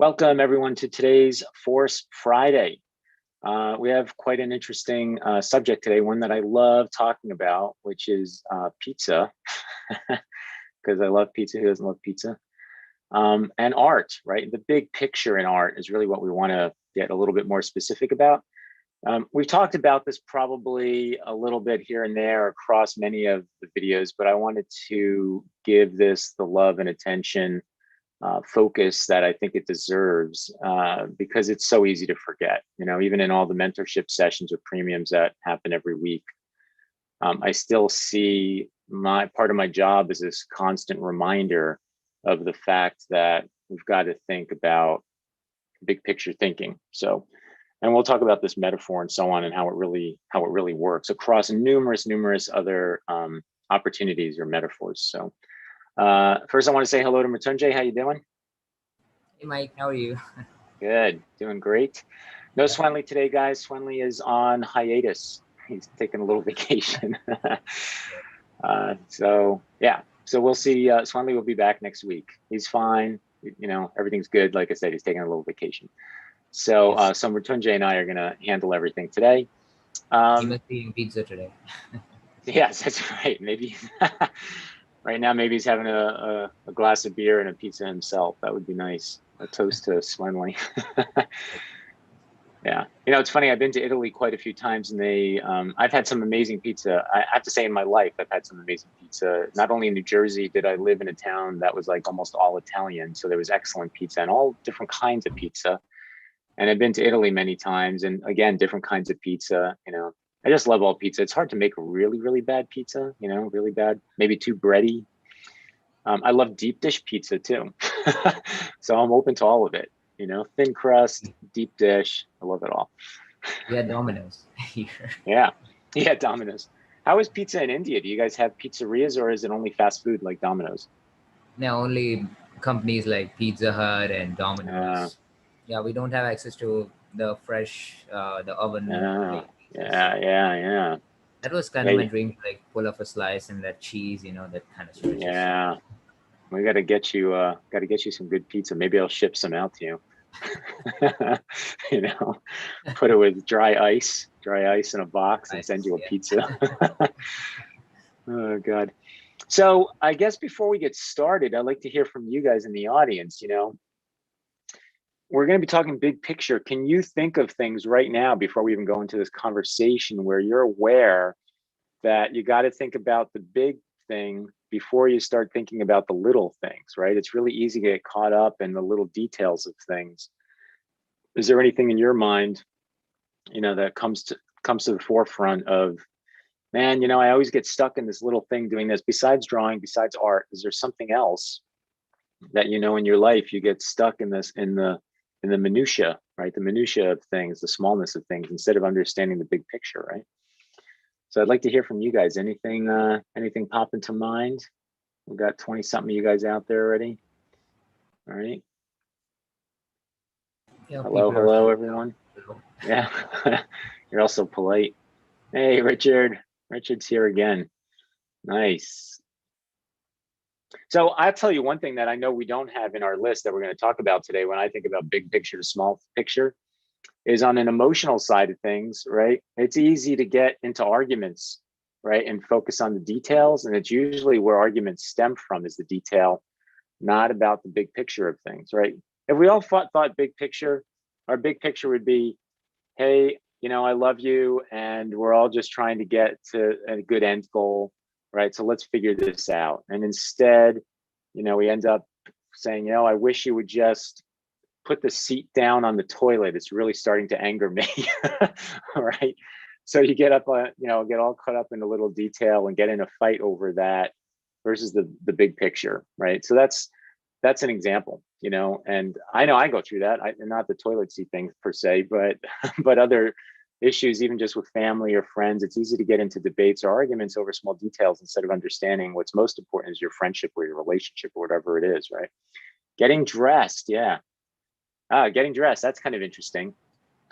Welcome everyone to today's Force Friday. We have quite an interesting subject today, one that I love talking about, which is pizza, because I love pizza. Who doesn't love pizza? And art, right? The big picture in art is really what we want to get a little bit more specific about. We've talked about this probably a little bit here and there across many of the videos, but I wanted to give this the love and attention focus that I think it deserves, because it's so easy to forget. You know, even in all the mentorship sessions or premiums that happen every week, I still see my part of my job is this constant reminder of the fact that we've got to think about big picture thinking. So, and we'll talk about this metaphor and so on, and how it really works across numerous other opportunities or metaphors. So. First, I want to say hello to Mrityunjay. How you doing? Hey, Mike. How are you? Good, doing great. No Swanley today, guys. Swanley is on hiatus. He's taking a little vacation. So we'll see. Swanley will be back next week. He's fine. You know, everything's good. Like I said, he's taking a little vacation. So, so Mrityunjay and I are gonna handle everything today. He must be eating pizza today. Yes, that's right. Maybe. Right now, maybe he's having a glass of beer and a pizza himself. That would be nice. A toast to Swanley. Yeah, you know, it's funny. I've been to Italy quite a few times, and I've had some amazing pizza. I have to say, in my life, I've had some amazing pizza. Not only in New Jersey did I live in a town that was like almost all Italian, so there was excellent pizza and all different kinds of pizza. And I've been to Italy many times, and again, different kinds of pizza. You know, I just love all pizza. It's hard to make a really bad pizza, you know, really bad, maybe too bready. I love deep dish pizza too. So I'm open to all of it, you know, thin crust, deep dish. I love it all. Yeah, Domino's here. Yeah. Domino's. How is pizza in India? Do you guys have pizzerias, or is it only fast food like Domino's? Now only companies like Pizza Hut and Domino's. Yeah, we don't have access to the fresh, the oven made pizza. So Yeah. that was kind of my dream, to like pull off a slice and that cheese, you know, that kind of stretches. Yeah. We got to get you some good pizza. Maybe I'll ship some out to you. You know, put it with dry ice in a box and send you a pizza. Oh God. So I guess before we get started, I'd like to hear from you guys in the audience. You know, we're going to be talking big picture. Can you think of things right now before we even go into this conversation where you're aware that you got to think about the big thing before you start thinking about the little things, right? It's really easy to get caught up in the little details of things. Is there anything in your mind, you know, that comes to the forefront of, man, you know, I always get stuck in this little thing doing this, besides drawing, besides art? Is there something else that, you know, in your life you get stuck in this, in the minutia, right? The minutia of things, the smallness of things, instead of understanding the big picture, right? So I'd like to hear from you guys. Anything pop into mind? We've got 20 something of you guys out there already. All right. Yeah, hello everyone. Yeah. You're also polite. Hey, Richard. Richard's here again. Nice. So I'll tell you one thing that I know we don't have in our list that we're going to talk about today when I think about big picture to small picture is on an emotional side of things, right? It's easy to get into arguments, right? And focus on the details. And it's usually where arguments stem from, is the detail, not about the big picture of things, right? If we all thought big picture, our big picture would be, hey, you know, I love you, and we're all just trying to get to a good end goal, right? So let's figure this out. And instead, you know, we end up saying, you know, I wish you would just put the seat down on the toilet. It's really starting to anger me. All right. So you get up, you know, get all caught up in a little detail and get in a fight over that versus the big picture, right? So that's an example, you know, and I know I go through that. Not the toilet seat thing per se, but but other issues, even just with family or friends. It's easy to get into debates or arguments over small details instead of understanding what's most important is your friendship or your relationship or whatever it is, right? Getting dressed, yeah. Getting dressed, that's kind of interesting,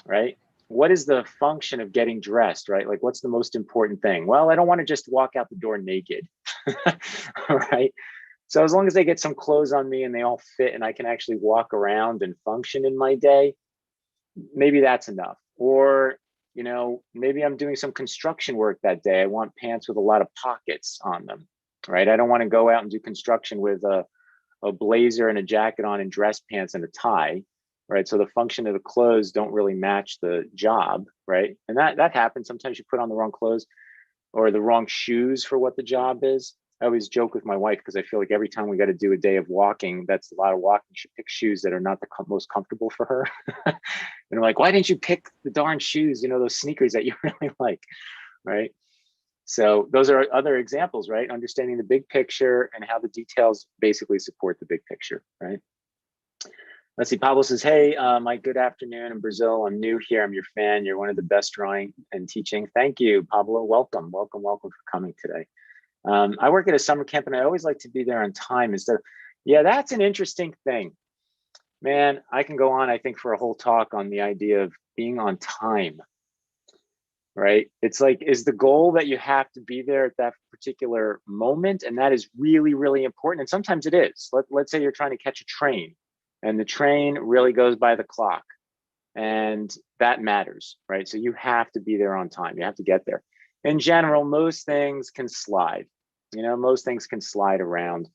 right? What is the function of getting dressed, right? Like, what's the most important thing? Well, I don't want to just walk out the door naked, right? So as long as they get some clothes on me and they all fit and I can actually walk around and function in my day, maybe that's enough. Or, maybe I'm doing some construction work that day. I want pants with a lot of pockets on them, right? I don't want to go out and do construction with a blazer and a jacket on and dress pants and a tie, right? So the function of the clothes don't really match the job, right? And that happens. Sometimes you put on the wrong clothes or the wrong shoes for what the job is. I always joke with my wife because I feel like every time we got to do a day of walking, that's a lot of walking. She picks shoes that are not the most comfortable for her. And I'm like, why didn't you pick the darn shoes, those sneakers that you really like, right? So those are other examples, right? Understanding the big picture and how the details basically support the big picture, right? Let's see, Pablo says, hey, Mike, good afternoon in Brazil. I'm new here. I'm your fan. You're one of the best drawing and teaching. Thank you, Pablo. Welcome for coming today. I work at a summer camp and I always like to be there on time instead. Yeah, that's an interesting thing. Man, I can go on, I think, for a whole talk on the idea of being on time, right? It's like, is the goal that you have to be there at that particular moment? And that is really, really important. And sometimes it is. Let's say you're trying to catch a train and the train really goes by the clock and that matters, right? So you have to be there on time. You have to get there. In general, most things can slide, most things can slide around.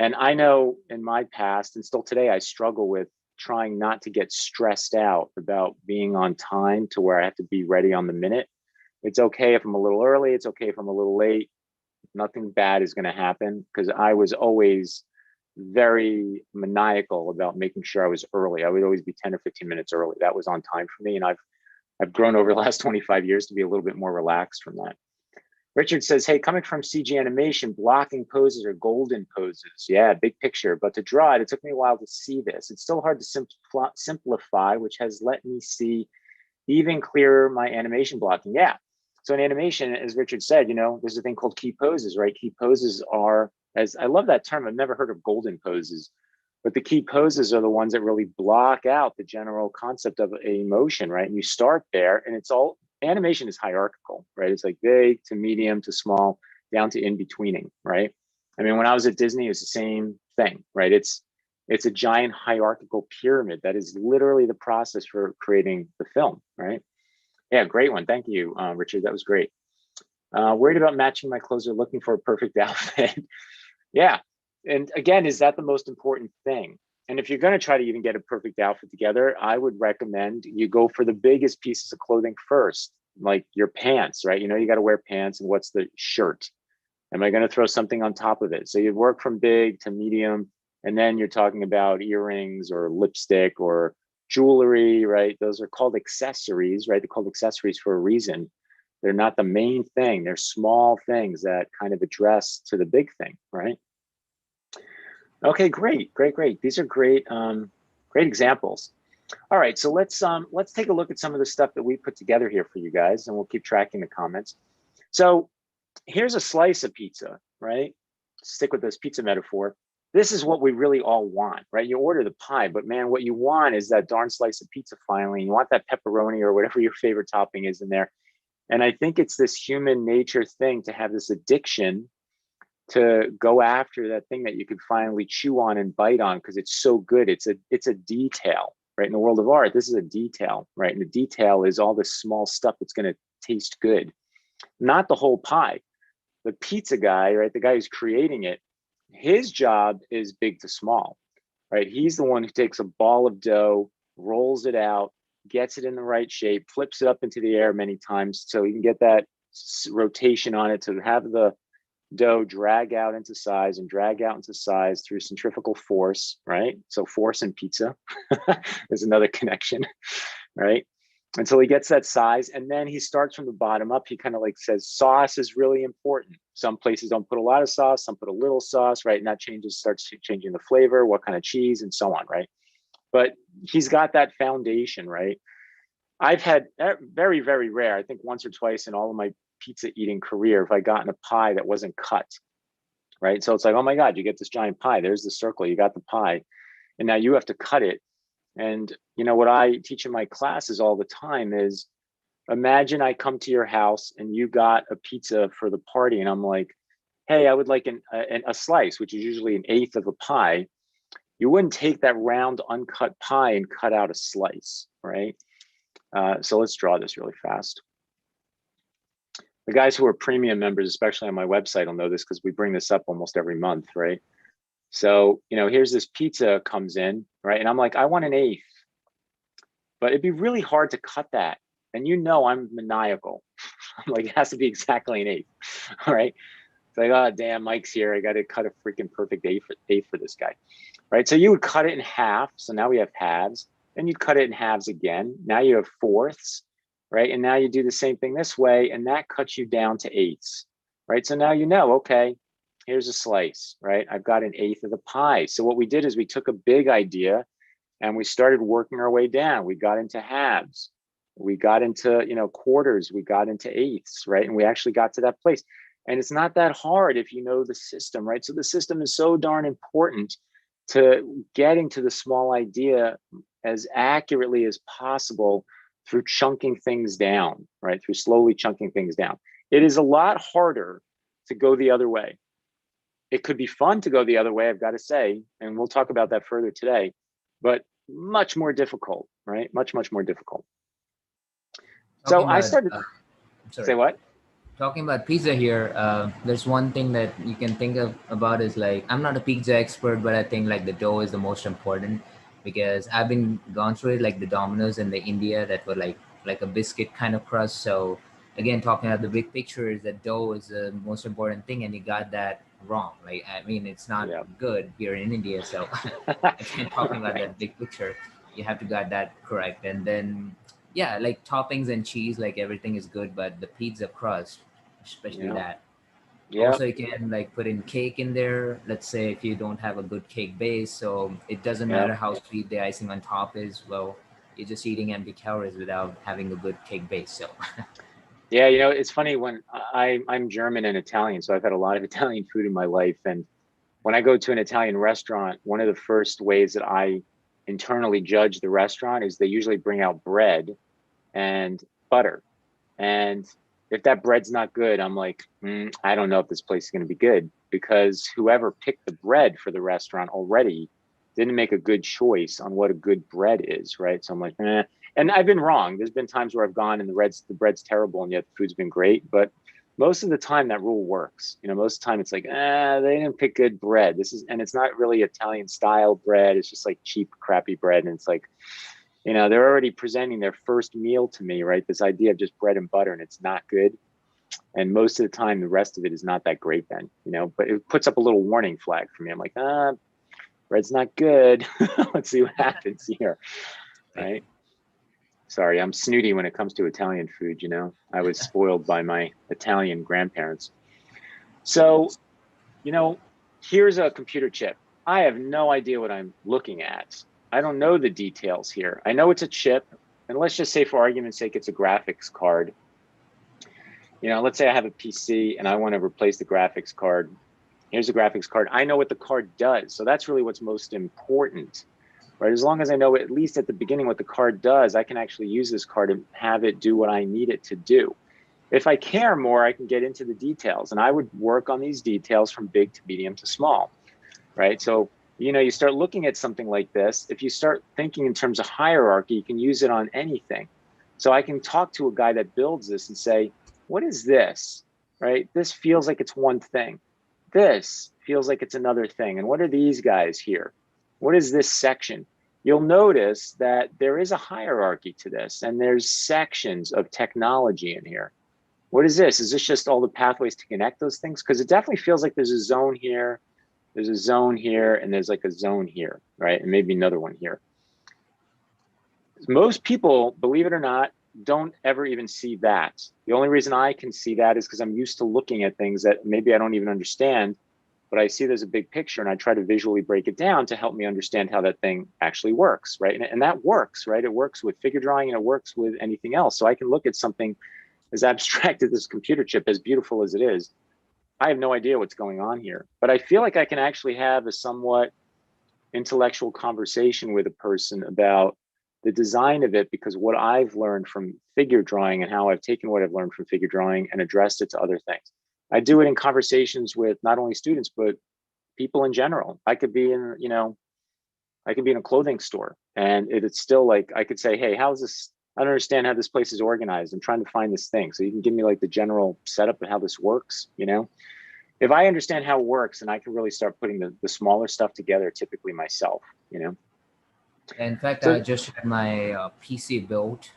And I know in my past and still today, I struggle with trying not to get stressed out about being on time to where I have to be ready on the minute. It's okay if I'm a little early. It's okay if I'm a little late. Nothing bad is going to happen because I was always very maniacal about making sure I was early. I would always be 10 or 15 minutes early. That was on time for me. And I've grown over the last 25 years to be a little bit more relaxed from that. Richard says, hey, coming from CG animation, blocking poses are golden poses. Yeah, big picture. But to draw it took me a while to see this. It's still hard to simplify, which has let me see even clearer my animation blocking. Yeah. So in animation, as Richard said, there's a thing called key poses, right? Key poses are, as I love that term, I've never heard of golden poses, but the key poses are the ones that really block out the general concept of a motion, right? And you start there and it's all, animation is hierarchical, right? It's like big to medium to small down to in-betweening, right? I mean, when I was at Disney, it's the same thing, right? It's a giant hierarchical pyramid that is literally the process for creating the film, right? Yeah, great one. Thank you, Richard. That was great. Worried about matching my clothes or looking for a perfect outfit. Yeah. And again, is that the most important thing? And if you're going to try to even get a perfect outfit together, I would recommend you go for the biggest pieces of clothing first, like your pants, right? You got to wear pants and what's the shirt? Am I going to throw something on top of it? So you work from big to medium, and then you're talking about earrings or lipstick or jewelry, right? Those are called accessories, right? They're called accessories for a reason. They're not the main thing. They're small things that kind of address to the big thing, right? Okay, great. These are great examples. All right, so let's take a look at some of the stuff that we put together here for you guys, and we'll keep tracking the comments. So here's a slice of pizza, right? Stick with this pizza metaphor. This is what we really all want, right? You order the pie, but man, what you want is that darn slice of pizza finally. You want that pepperoni or whatever your favorite topping is in there. And I think it's this human nature thing to have this addiction to go after that thing that you could finally chew on and bite on because it's so good. It's a detail, right? In the world of art, this is a detail, right? And the detail is all this small stuff that's going to taste good, not the whole pie. The pizza guy, right? The guy who's creating it, his job is big to small, right? He's the one who takes a ball of dough, rolls it out, gets it in the right shape, flips it up into the air many times so you can get that rotation on it to have the dough drag out into size and drag out into size through centrifugal force, right? So force and pizza is another connection, right? Until he gets that size. And then he starts from the bottom up. He kind of like says, sauce is really important. Some places don't put a lot of sauce, some put a little sauce, right? And that starts changing the flavor, what kind of cheese and so on, right? But he's got that foundation, right? I've had very, very rare, I think once or twice in all of my pizza eating career, if I gotten a pie that wasn't cut, right? So it's like, oh my God, you get this giant pie. There's the circle, you got the pie. And now you have to cut it. And what I teach in my classes all the time is imagine I come to your house and you got a pizza for the party. And I'm like, hey, I would like a slice, which is usually an eighth of a pie, you wouldn't take that round uncut pie and cut out a slice, right? So let's draw this really fast. The guys who are premium members, especially on my website, will know this because we bring this up almost every month, right? So, here's this pizza comes in, right? And I'm like, I want an eighth, but it'd be really hard to cut that. And I'm maniacal. I'm like, it has to be exactly an eighth, all right? It's like, oh, damn, Mike's here. I got to cut a freaking perfect eighth for this guy, right? So you would cut it in half. So now we have halves. Then you'd cut it in halves again. Now you have fourths, right? And now you do the same thing this way, and that cuts you down to eighths, right? So now okay, here's a slice, right? I've got an eighth of the pie. So what we did is we took a big idea and we started working our way down. We got into halves. We got into, quarters. We got into eighths, right? And we actually got to that place. And it's not that hard if you know the system, right? So the system is so darn important to getting to the small idea as accurately as possible through chunking things down, right? Through slowly chunking things down. It is a lot harder to go the other way. It could be fun to go the other way, I've got to say, and we'll talk about that further today, but much more difficult, right? Much, much more difficult. So I started, say what? Talking about pizza here, there's one thing that you can think about is like, I'm not a pizza expert, but I think like the dough is the most important, because I've been gone through it, like the Domino's in the India that were like a biscuit kind of crust. So again, talking about the big picture is that dough is the most important thing, and you got that wrong. Like, I mean, it's not good here in India. So again, talking about that big picture, you have to got that correct. And then, yeah, like toppings and cheese, like everything is good, but the pizza crust, especially that. Also, you can like put in cake in there. Let's say if you don't have a good cake base, so it doesn't matter how sweet the icing on top is. Well, you're just eating empty calories without having a good cake base. So yeah, it's funny when I'm German and Italian, so I've had a lot of Italian food in my life. And when I go to an Italian restaurant, one of the first ways that I internally judge the restaurant is they usually bring out bread and butter. And if that bread's not good, I'm like, I don't know if this place is going to be good, because whoever picked the bread for the restaurant already didn't make a good choice on what a good bread is, right? So I'm like, and I've been wrong. There's been times where I've gone and the bread's terrible and yet the food's been great. But most of the time that rule works. Most of the time it's like, they didn't pick good bread. And it's not really Italian style bread. It's just like cheap, crappy bread. And it's like, they're already presenting their first meal to me, right? This idea of just bread and butter, and it's not good. And most of the time, the rest of it is not that great then, but it puts up a little warning flag for me. I'm like, bread's not good. Let's see what happens here, right? Sorry, I'm snooty when it comes to Italian food, I was spoiled by my Italian grandparents. So, here's a computer chip. I have no idea what I'm looking at. I don't know the details here. I know it's a chip, and let's just say for argument's sake, it's a graphics card. Let's say I have a PC and I want to replace the graphics card. Here's a graphics card. I know what the card does. So that's really what's most important, right? As long as I know at least at the beginning what the card does, I can actually use this card and have it do what I need it to do. If I care more, I can get into the details, and I would work on these details from big to medium to small, right? So you start looking at something like this. If you start thinking in terms of hierarchy, you can use it on anything. So I can talk to a guy that builds this and say, what is this, right? This feels like it's one thing. This feels like it's another thing. And what are these guys here? What is this section? You'll notice that there is a hierarchy to this, and there's sections of technology in here. What is this? Is this just all the pathways to connect those things? Because it definitely feels like there's a zone here. There's a zone here, and there's like a zone here, right? And maybe another one here. Most people, believe it or not, don't ever even see that. The only reason I can see that is because I'm used to looking at things that maybe I don't even understand, but I see there's a big picture and I try to visually break it down to help me understand how that thing actually works, right? And that works, right? It works with figure drawing and it works with anything else. So I can look at something as abstract as this computer chip, as beautiful as it is. I have no idea what's going on here, but I feel like I can actually have a somewhat intellectual conversation with a person about the design of it, because what I've learned from figure drawing and how I've taken what I've learned from figure drawing and addressed it to other things. I do it in conversations with not only students, but people in general. I could be in, I could be in a clothing store and it's still like, I could say, hey, how's this? I don't understand how this place is organized. I'm trying to find this thing. So you can give me like the general setup of how this works, If I understand how it works, then I can really start putting the smaller stuff together, typically myself. In fact, I So, just had my PC built,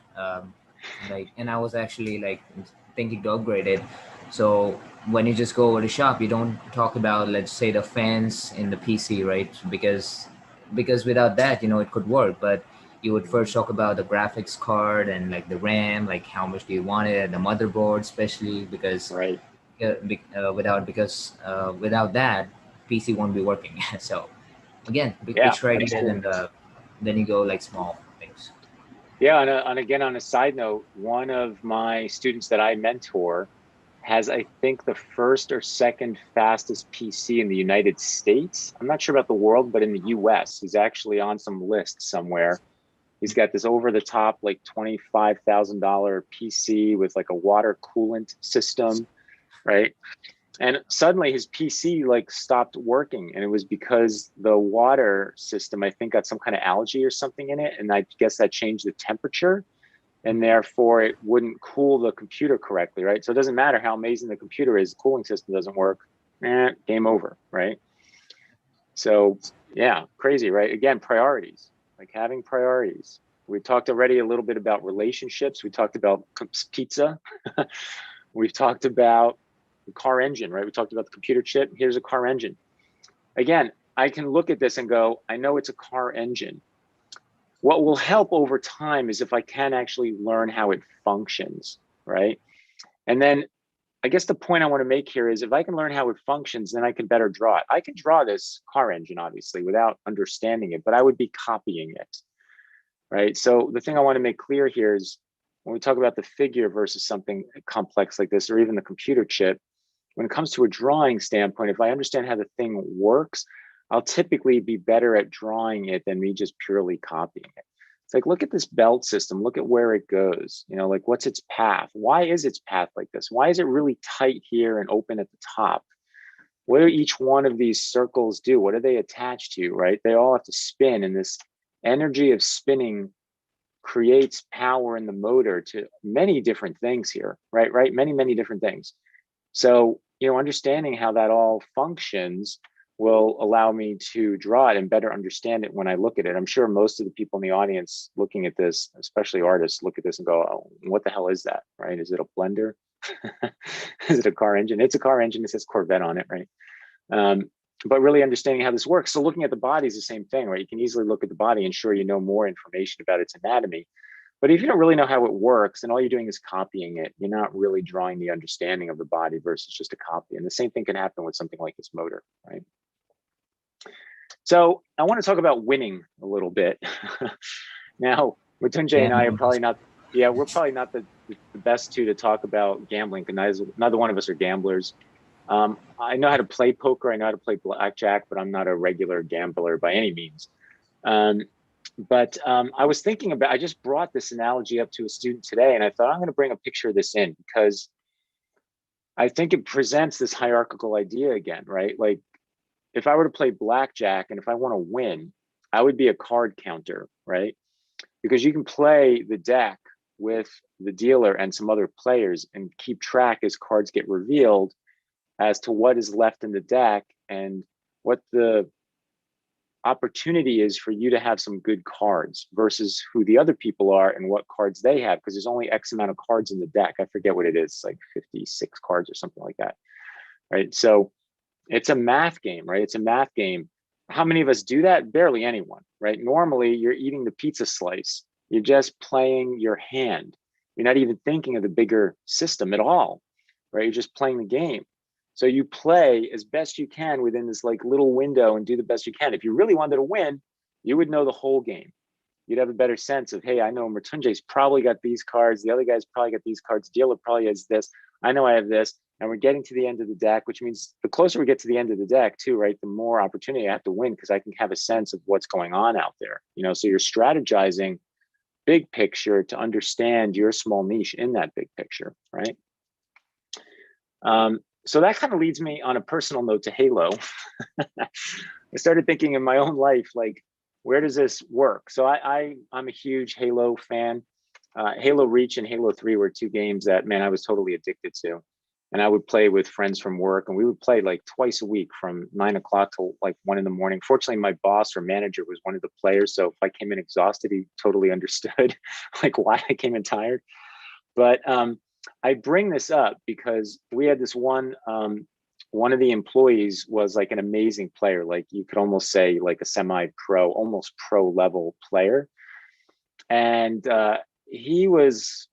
and I was actually like thinking to upgrade it. So when you just go over the shop, you don't talk about, let's say, the fans in the PC, right? Because without that, it could work, but you would first talk about the graphics card and like the RAM, like how much do you want it, the motherboard, especially because right. without that, PC won't be working. So again, big Yeah, picture idea, and absolutely. then you go like small things. Yeah, and again, on a side note, one of my students that I mentor has, I think, the first or second fastest PC in the United States. I'm not sure about the world, but in the US, he's actually on some list somewhere. He's got this over the top, like $25,000 PC with like a water coolant system, right? And suddenly his PC like stopped working. And it was because the water system, I think, got some kind of algae or something in it. And I guess that changed the temperature and therefore it wouldn't cool the computer correctly, right? So it doesn't matter how amazing the computer is, the cooling system doesn't work, game over, right? So yeah, crazy, right? Again, priorities, like having priorities. We talked already a little bit about relationships. We talked about pizza. We've talked about the car engine, right? We talked about the computer chip. Here's a car engine. Again, I can look at this and go, I know it's a car engine. What will help over time is if I can actually learn how it functions, right? And then I guess the point I want to make here is if I can learn how it functions, then I can better draw it. I can draw this car engine, obviously, without understanding it, but I would be copying it, right? So the thing I want to make clear here is when we talk about the figure versus something complex like this, or even the computer chip, when it comes to a drawing standpoint, if I understand how the thing works, I'll typically be better at drawing it than me just purely copying it. It's like, look at this belt system, look at where it goes, like what's its path? Why is its path like this? Why is it really tight here and open at the top? What do each one of these circles do? What are they attached to, right? They all have to spin, and this energy of spinning creates power in the motor to many different things here, right? Many different things. So, understanding how that all functions will allow me to draw it and better understand it when I look at it. I'm sure most of the people in the audience looking at this, especially artists, look at this and go, oh, what the hell is that, right? Is it a blender? Is it a car engine? It's a car engine. It says Corvette on it, right? But really understanding how this works. So looking at the body is the same thing, right? You can easily look at the body and sure, you know more information about its anatomy. But if you don't really know how it works and all you're doing is copying it, you're not really drawing the understanding of the body versus just a copy. And the same thing can happen with something like this motor, right? So I want to talk about winning a little bit. Now, Mrityunjay and I are probably not, we're probably not the best two to talk about gambling because neither one of us are gamblers. I know how to play poker, I know how to play blackjack, but I'm not a regular gambler by any means. But I was thinking about, I just brought this analogy up to a student today, and I thought I'm going to bring a picture of this in because I think it presents this hierarchical idea again, right? Like if I were to play blackjack and if I want to win, I would be a card counter, right? Because you can play the deck with the dealer and some other players and keep track as cards get revealed as to what is left in the deck and what the opportunity is for you to have some good cards versus who the other people are and what cards they have, because there's only X amount of cards in the deck. I forget what it is, like 56 cards or something like that, right? So it's a math game, right? It's a math game. How many of us do that? Barely anyone, right? Normally you're eating the pizza slice. You're just playing your hand. You're not even thinking of the bigger system at all, right? You're just playing the game. So you play as best you can within this like little window and do the best you can. If you really wanted to win, you would know the whole game. You'd have a better sense of, hey, I know Mrityunjay's probably got these cards. The other guy's probably got these cards. Dealer probably has this. I know I have this. And we're getting to the end of the deck, which means the closer we get to the end of the deck too, right, the more opportunity I have to win because I can have a sense of what's going on out there. So you're strategizing big picture to understand your small niche in that big picture, right? so that kind of leads me on a personal note to Halo. I started thinking in my own life, like, where does this work? So I'm a huge Halo fan. Halo Reach and Halo 3 were two games that, man, I was totally addicted to. And I would play with friends from work, and we would play like twice a week from 9 o'clock till like 1 in the morning. Fortunately, my boss or manager was one of the players. So if I came in exhausted, he totally understood like why I came in tired. But I bring this up because we had this one of the employees was like an amazing player. Like you could almost say like a semi-pro, almost pro level player. And he was,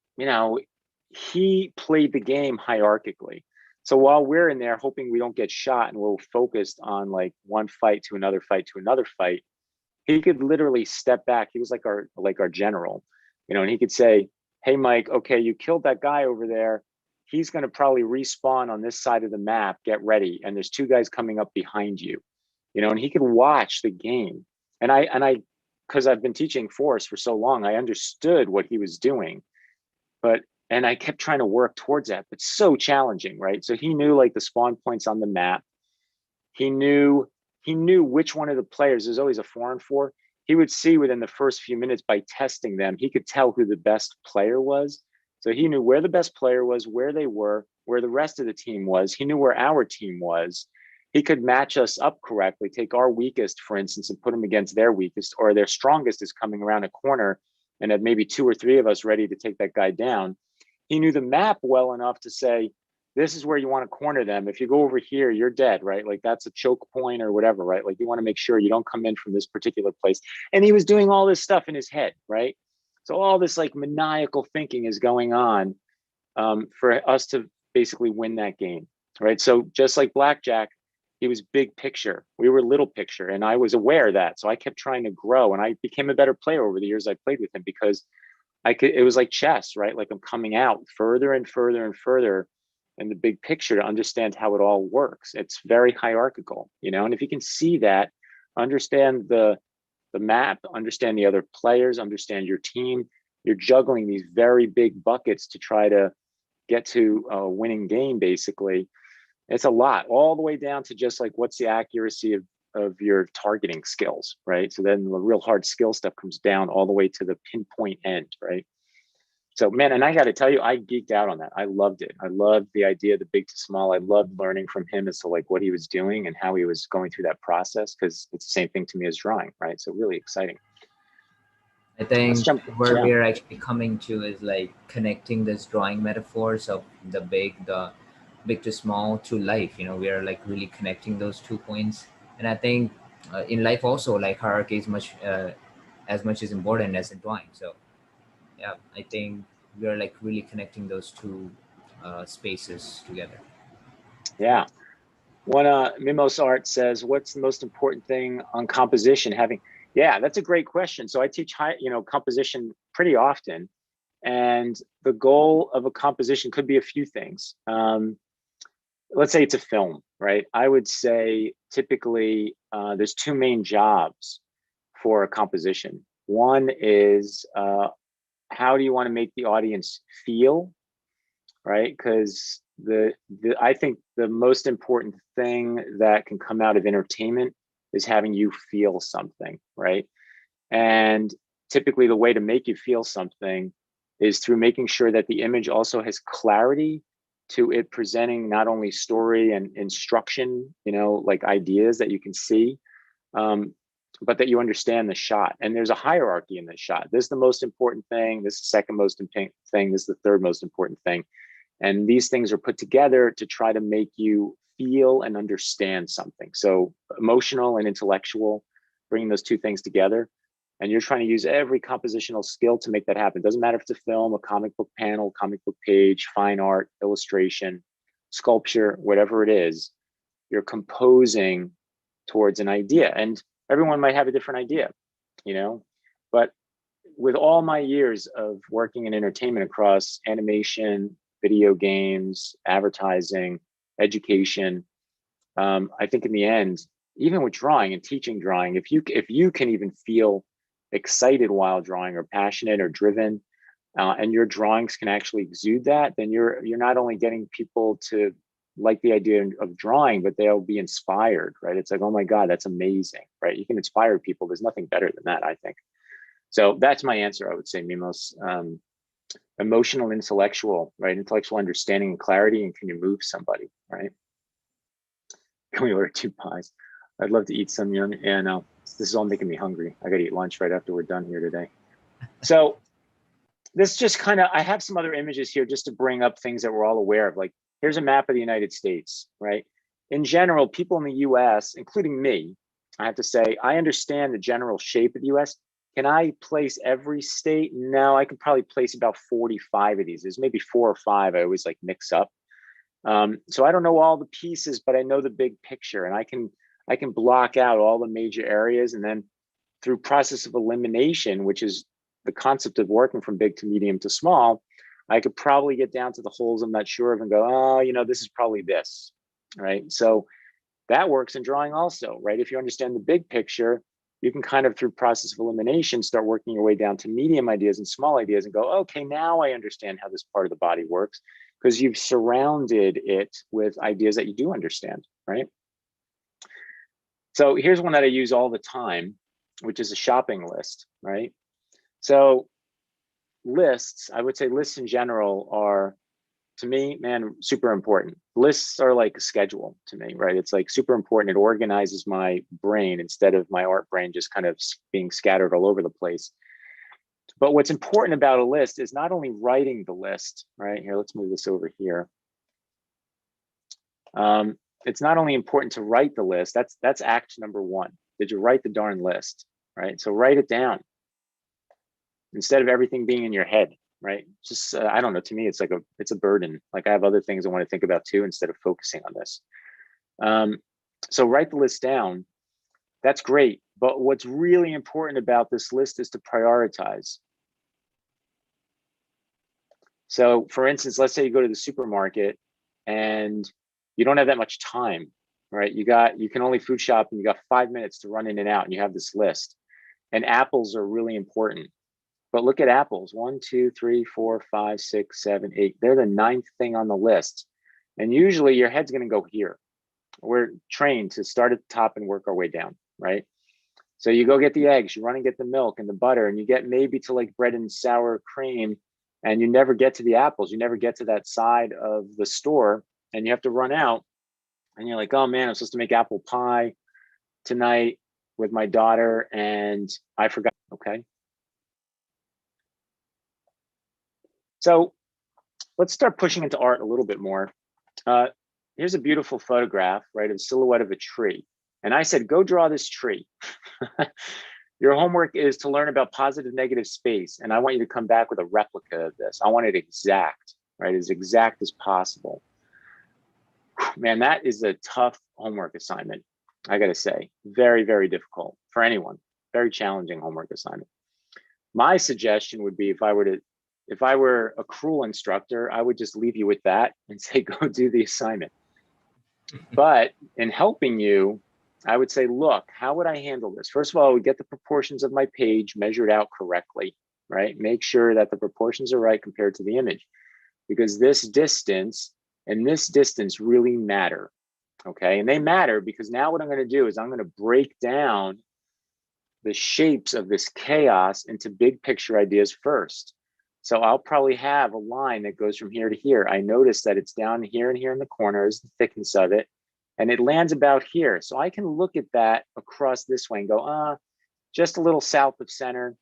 he played the game hierarchically. So while we're in there hoping we don't get shot and we're focused on like one fight to another fight to another fight, he could literally step back. He was like our general, and he could say, "Hey, Mike, okay, you killed that guy over there. He's going to probably respawn on this side of the map. Get ready. And there's two guys coming up behind you, and he could watch the game. And I, because I've been teaching Force for so long, I understood what he was doing, and I kept trying to work towards that, but so challenging, right? So he knew like the spawn points on the map. He knew which one of the players, there's always a 4-on-4. He would see within the first few minutes by testing them, he could tell who the best player was. So he knew where the best player was, where they were, where the rest of the team was. He knew where our team was. He could match us up correctly, take our weakest, for instance, and put them against their weakest, or their strongest is coming around a corner and had maybe 2 or 3 of us ready to take that guy down. He knew the map well enough to say, this is where you want to corner them. If you go over here, you're dead, right? Like that's a choke point or whatever, right? Like you want to make sure you don't come in from this particular place. And he was doing all this stuff in his head, right? So all this like maniacal thinking is going on for us to basically win that game, right? So just like blackjack, he was big picture. We were little picture, and I was aware of that. So I kept trying to grow, and I became a better player over the years I played with him because I could. It was like chess, right? Like I'm coming out further and further and further in the big picture to understand how it all works. It's very hierarchical, and if you can see that, understand the map, understand the other players, understand your team, you're juggling these very big buckets to try to get to a winning game, basically. It's a lot, all the way down to just like what's the accuracy of your targeting skills, right? So then the real hard skill stuff comes down all the way to the pinpoint end, right? So man, and I got to tell you, I geeked out on that. I loved it. I loved the idea of the big to small. I loved learning from him as to like what he was doing and how he was going through that process, because it's the same thing to me as drawing, right? So really exciting. I Let's think jump. where Yeah, we're actually coming to is like connecting this drawing metaphors of the big to small to life. We are like really connecting those 2 points. And I think in life also, like hierarchy is much as much as important as in drawing. So yeah, I think we are like really connecting those two spaces together. yeah. One Mimos Art says, "What's the most important thing on composition?" Having, yeah, that's a great question. So I teach composition pretty often, and the goal of a composition could be a few things. Let's say it's a film, right? I would say typically there's two main jobs for a composition. One is how do you want to make the audience feel, right? Because I think the most important thing that can come out of entertainment is having you feel something, right? And typically the way to make you feel something is through making sure that the image also has clarity to it, presenting not only story and instruction, like ideas that you can see, um, but that you understand the shot. And there's a hierarchy in the shot. This is the most important thing. This is the second most important thing. This is the third most important thing. And these things are put together to try to make you feel and understand something. So emotional and intellectual, bringing those two things together. And you're trying to use every compositional skill to make that happen. It doesn't matter if it's a film, a comic book panel, comic book page, fine art, illustration, sculpture, whatever it is, you're composing towards an idea. And everyone might have a different idea, but with all my years of working in entertainment across animation, video games, advertising, education, I think in the end, even with drawing and teaching drawing, if you can even feel excited while drawing or passionate or driven, and your drawings can actually exude that, then you're not only getting people to like the idea of drawing, but they'll be inspired, right? It's like, oh my God, that's amazing, right? You can inspire people. There's nothing better than that, I think. So that's my answer, I would say, Mimos. Emotional, intellectual, right? Intellectual understanding and clarity, and can you move somebody, right? Can we order 2 pies? I'd love to eat some. Yeah, no, this is all making me hungry. I gotta eat lunch right after we're done here today. So this just kind of, I have some other images here just to bring up things that we're all aware of. Like, here's a map of the United States, right? In general, people in the US, including me, I have to say, I understand the general shape of the US. Can I place every state? No, I could probably place about 45 of these. There's maybe 4 or 5 I always like mix up. So I don't know all the pieces, but I know the big picture, and I can block out all the major areas, and then through process of elimination, which is the concept of working from big to medium to small, I could probably get down to the holes I'm not sure of and go, oh, you know, this is probably this, right? So that works in drawing also, right? If you understand the big picture, you can kind of, through process of elimination, start working your way down to medium ideas and small ideas and go, okay, now I understand how this part of the body works, because you've surrounded it with ideas that you do understand, right? So here's one that I use all the time, which is a shopping list, right? So lists, I would say lists in general are, to me, man, super important. Lists are like a schedule to me, right? It's like super important. It organizes my brain instead of my art brain just kind of being scattered all over the place. But what's important about a list is not only writing the list, right? Here, let's move this over here. It's not only important to write the list, that's act number 1. Did you write the darn list, right? So write it down instead of everything being in your head, right? Just, I don't know, to me, it's like it's a burden. Like, I have other things I want to think about too, instead of focusing on this. So write the list down. That's great. But what's really important about this list is to prioritize. So for instance, let's say you go to the supermarket and you don't have that much time, right? You can only food shop and you got 5 minutes to run in and out, and you have this list. And apples are really important. But look at apples: 1, 2, 3, 4, 5, 6, 7, 8. They're the 9th thing on the list. And usually your head's going to go here. We're trained to start at the top and work our way down, right? So you go get the eggs, you run and get the milk and the butter, and you get maybe to like bread and sour cream, and you never get to the apples. You never get to that side of the store, and you have to run out. And you're like, oh man, I'm supposed to make apple pie tonight with my daughter, and I forgot. Okay. So let's start pushing into art a little bit more. Here's a beautiful photograph, right, of a silhouette of a tree. And I said, go draw this tree. Your homework is to learn about positive, negative space. And I want you to come back with a replica of this. I want it exact, right, as exact as possible. Man, that is a tough homework assignment, I gotta say. Very, very difficult for anyone. Very challenging homework assignment. My suggestion would be, if I were a cruel instructor, I would just leave you with that and say, go do the assignment. But in helping you, I would say, look, how would I handle this? First of all, I would get the proportions of my page measured out correctly, right? Make sure that the proportions are right compared to the image, because this distance and this distance really matter, okay? And they matter because now what I'm gonna do is I'm gonna break down the shapes of this chaos into big picture ideas first. So I'll probably have a line that goes from here to here. I notice that it's down here and here in the corners, the thickness of it, and it lands about here. So I can look at that across this way and go, just a little south of center.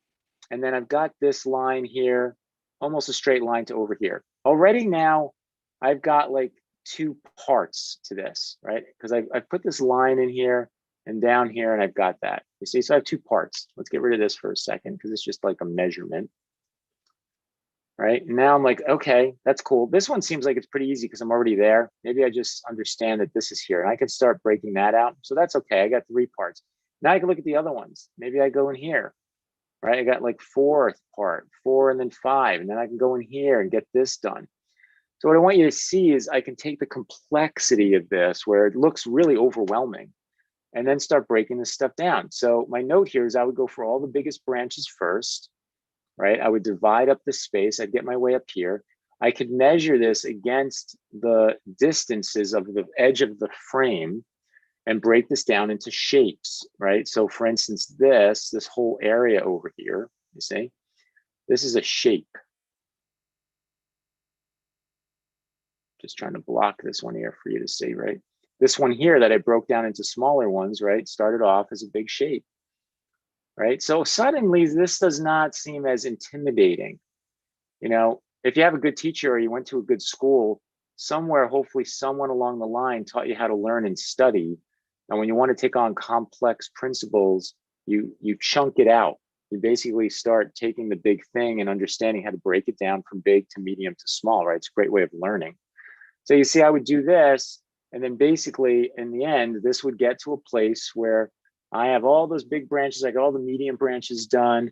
And then I've got this line here, almost a straight line to over here. Already now, I've got like 2 parts to this, right? Because I've put this line in here and down here, and I've got that. You see, so I have 2 parts. Let's get rid of this for a second, because it's just like a measurement. Right now I'm like, okay, that's cool. This one seems like it's pretty easy because I'm already there. Maybe I just understand that this is here, and I can start breaking that out. So that's okay. I got 3 parts. Now I can look at the other ones. Maybe I go in here, right? I got like 4th part, 4 and then 5, and then I can go in here and get this done. So what I want you to see is I can take the complexity of this, where it looks really overwhelming, and then start breaking this stuff down. So my note here is I would go for all the biggest branches first, right? I would divide up the space. I'd get my way up here. I could measure this against the distances of the edge of the frame and break this down into shapes, right? So for instance, this whole area over here, you see, this is a shape. Just trying to block this one here for you to see, right? This one here that I broke down into smaller ones, right, started off as a big shape, right? So suddenly this does not seem as intimidating. You know, if you have a good teacher or you went to a good school, somewhere, hopefully someone along the line taught you how to learn and study. And when you want to take on complex principles, you chunk it out. You basically start taking the big thing and understanding how to break it down from big to medium to small, right? It's a great way of learning. So you see, I would do this, and then basically in the end, this would get to a place where I have all those big branches, I got all the medium branches done,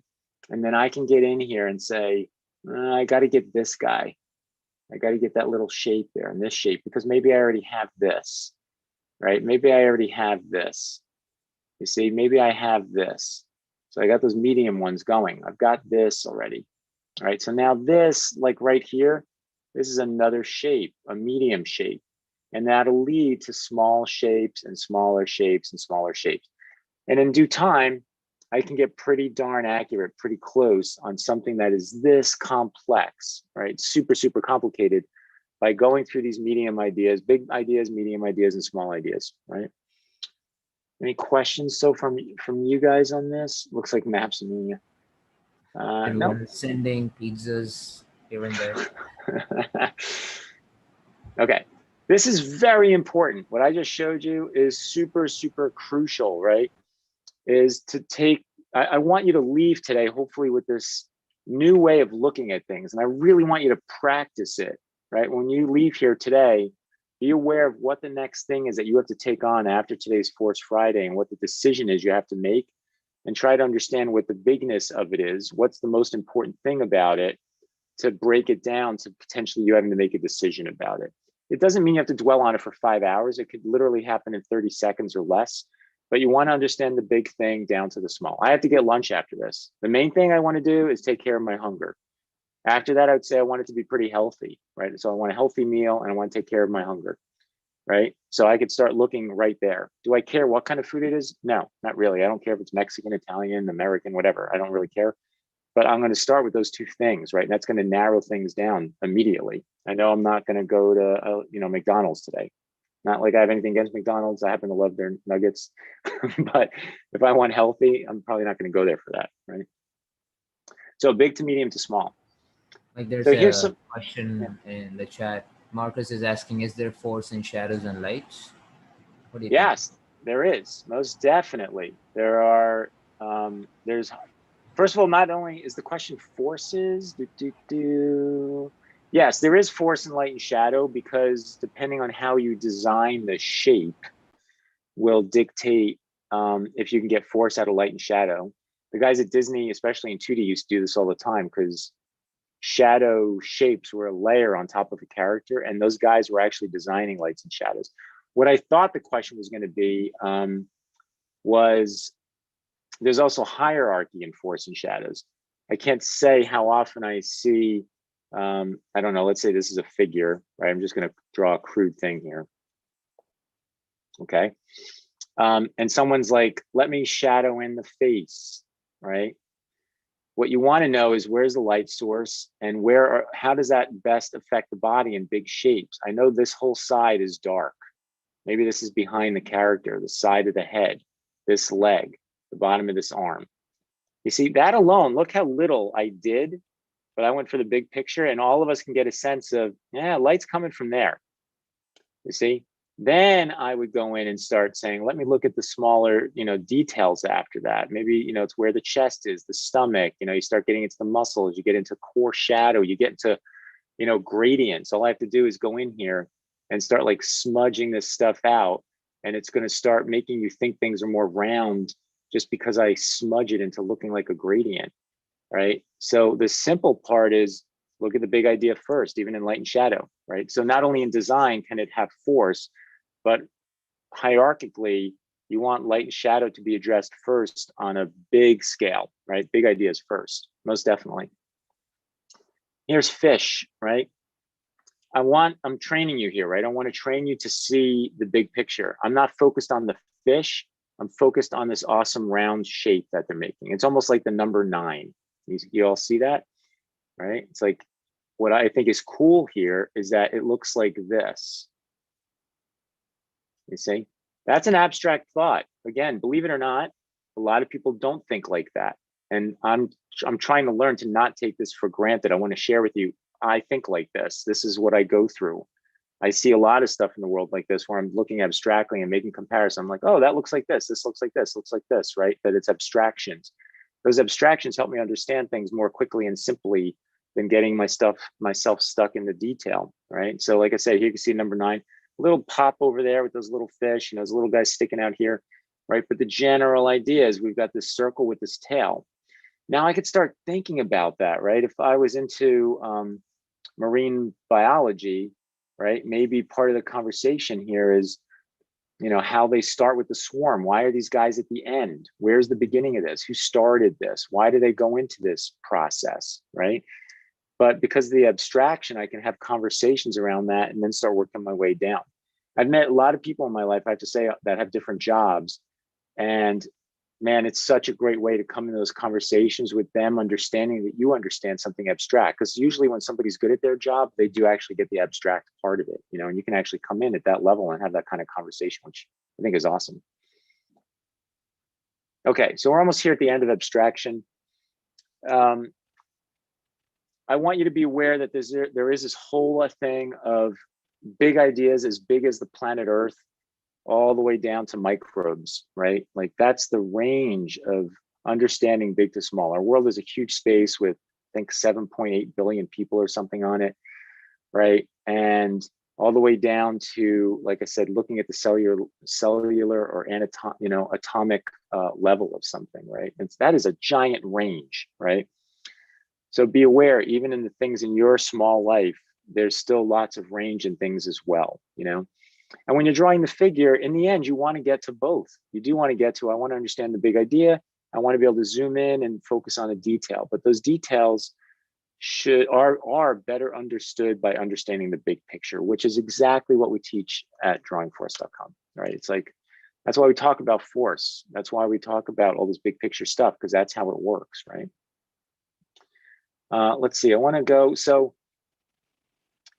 and then I can get in here and say, I got to get this guy. I got to get that little shape there and this shape, because maybe I already have this, right? Maybe I already have this. You see, maybe I have this. So I got those medium ones going. I've got this already, right? So now this, like right here, this is another shape, a medium shape, and that'll lead to small shapes and smaller shapes and smaller shapes. And in due time, I can get pretty darn accurate, pretty close on something that is this complex, right? Super, super complicated by going through these medium ideas, big ideas, medium ideas, and small ideas, right? Any questions so from you guys on this? Looks like Maps Amelia. Everyone No. is sending pizzas here and there. Okay, this is very important. What I just showed you is super, super crucial, right? Is to take, I want you to leave today, hopefully, with this new way of looking at things. And I really want you to practice it, right? When you leave here today, be aware of what the next thing is that you have to take on after today's Force Friday and what the decision is you have to make, and try to understand what the bigness of it is. What's the most important thing about it, to break it down to potentially you having to make a decision about it. It doesn't mean you have to dwell on it for 5 hours. It could literally happen in 30 seconds or less, but you want to understand the big thing down to the small. I have to get lunch after this. The main thing I want to do is take care of my hunger. After that, I would say I want it to be pretty healthy, right? So I want a healthy meal and I want to take care of my hunger, right? So I could start looking right there. Do I care what kind of food it is? No, not really. I don't care if it's Mexican, Italian, American, whatever. I don't really care. But I'm going to start with those two things, right? And that's going to narrow things down immediately. I know I'm not going to go to, McDonald's today. Not like I have anything against McDonald's. I happen to love their nuggets. But if I want healthy, I'm probably not going to go there for that, right? So big to medium to small. Like there's So here's a some, question in the chat. Marcus is asking, is there force in shadows and lights? What do you think? yes, there is. Most definitely. There are, there's, first of all, not only is the question forces, yes, there is force in light and shadow, because depending on how you design the shape will dictate if you can get force out of light and shadow. The guys at Disney, especially in 2D, used to do this all the time, because shadow shapes were a layer on top of a character, and those guys were actually designing lights and shadows. What I thought the question was going to be was, there's also hierarchy in force and shadows. I can't say how often I see, I don't know, let's say this is a figure, right? I'm just going to draw a crude thing here. Okay. And someone's like, let me shadow in the face, right? What you want to know is, where's the light source, and how does that best affect the body in big shapes? I know this whole side is dark. Maybe this is behind the character, the side of the head, this leg, the bottom of this arm. You see, that alone, look how little I did, but I went for the big picture, and all of us can get a sense of, yeah, light's coming from there. You see? Then I would go in and start saying, let me look at the smaller, details after that. Maybe, it's where the chest is, the stomach, you start getting into the muscles, you get into core shadow, you get into, gradients. All I have to do is go in here and start like smudging this stuff out. And it's going to start making you think things are more round just because I smudge it into looking like a gradient, right? So the simple part is, look at the big idea first, even in light and shadow, right? So not only in design can it have force, but hierarchically, you want light and shadow to be addressed first on a big scale, right? Big ideas first, most definitely. Here's fish, right? I'm training you here, right? I want to train you to see the big picture. I'm not focused on the fish. I'm focused on this awesome round shape that they're making. It's almost like the number 9. You all see that, right? It's like, what I think is cool here is that it looks like this. You see, that's an abstract thought. Again, believe it or not, a lot of people don't think like that. And I'm trying to learn to not take this for granted. I want to share with you, I think like this. This is what I go through. I see a lot of stuff in the world like this where I'm looking abstractly and making comparison. I'm like, oh, that looks like this. This looks like this, looks like this, right? That it's abstractions. Those abstractions help me understand things more quickly and simply than getting myself stuck in the detail, right? So like I said, here you can see number 9, a little pop over there with those little fish, those little guys sticking out here, right? But the general idea is we've got this circle with this tail. Now I could start thinking about that, right? If I was into marine biology, right? Maybe part of the conversation here is, how they start with the swarm. Why are these guys at the end? Where's the beginning of this? Who started this? Why do they go into this process, right? But because of the abstraction, I can have conversations around that and then start working my way down. I've met a lot of people in my life, I have to say, that have different jobs. And man, it's such a great way to come into those conversations with them, understanding that you understand something abstract. Because usually when somebody's good at their job, they do actually get the abstract part of it, and you can actually come in at that level and have that kind of conversation, which I think is awesome. Okay, so we're almost here at the end of abstraction. I want you to be aware that there is this whole thing of big ideas as big as the planet Earth, all the way down to microbes, right? Like that's the range of understanding big to small. Our world is a huge space with, I think, 7.8 billion people or something on it, right? And all the way down to, like I said, looking at the cellular or atomic level of something, right? And that is a giant range, right? So be aware, even in the things in your small life, there's still lots of range in things as well, And when you're drawing the figure, in the end, you want to get to both. You do want to get to, I want to understand the big idea. I want to be able to zoom in and focus on a detail. But those details are better understood by understanding the big picture, which is exactly what we teach at drawingforce.com, right? It's like, that's why we talk about force. That's why we talk about all this big picture stuff, because that's how it works, right? Let's see, I want to go, so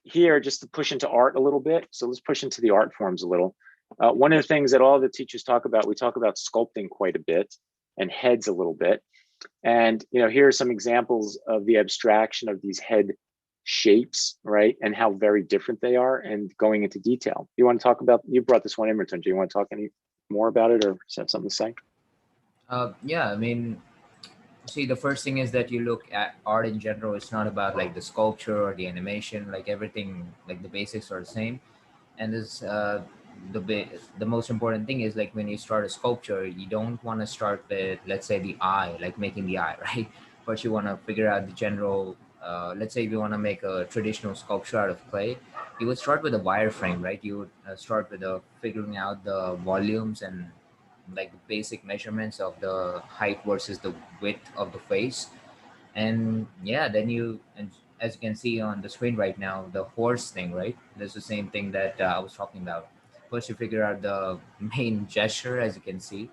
here, just to push into art a little bit. So let's push into the art forms a little. One of the things that all the teachers talk about, we talk about sculpting quite a bit and heads a little bit. And, here are some examples of the abstraction of these head shapes, right? And how very different they are, and going into detail. You want to talk about, you brought this one in, Ritunja. Do you want to talk any more about it, or have something to say? Yeah, I mean, see, the first thing is that you look at art in general. It's not about like the sculpture or the animation, like everything, like the basics are the same. And this the most important thing is, like, when you start a sculpture, you don't want to start with, let's say, the eye, like making the eye, right? First you want to figure out the general, let's say if you want to make a traditional sculpture out of clay, you would start with a wireframe, right? You would start with figuring out the volumes and like the basic measurements of the height versus the width of the face. And yeah, then and as you can see on the screen right now, the horse thing, right? That's the same thing that I was talking about. First you figure out the main gesture, as you can see,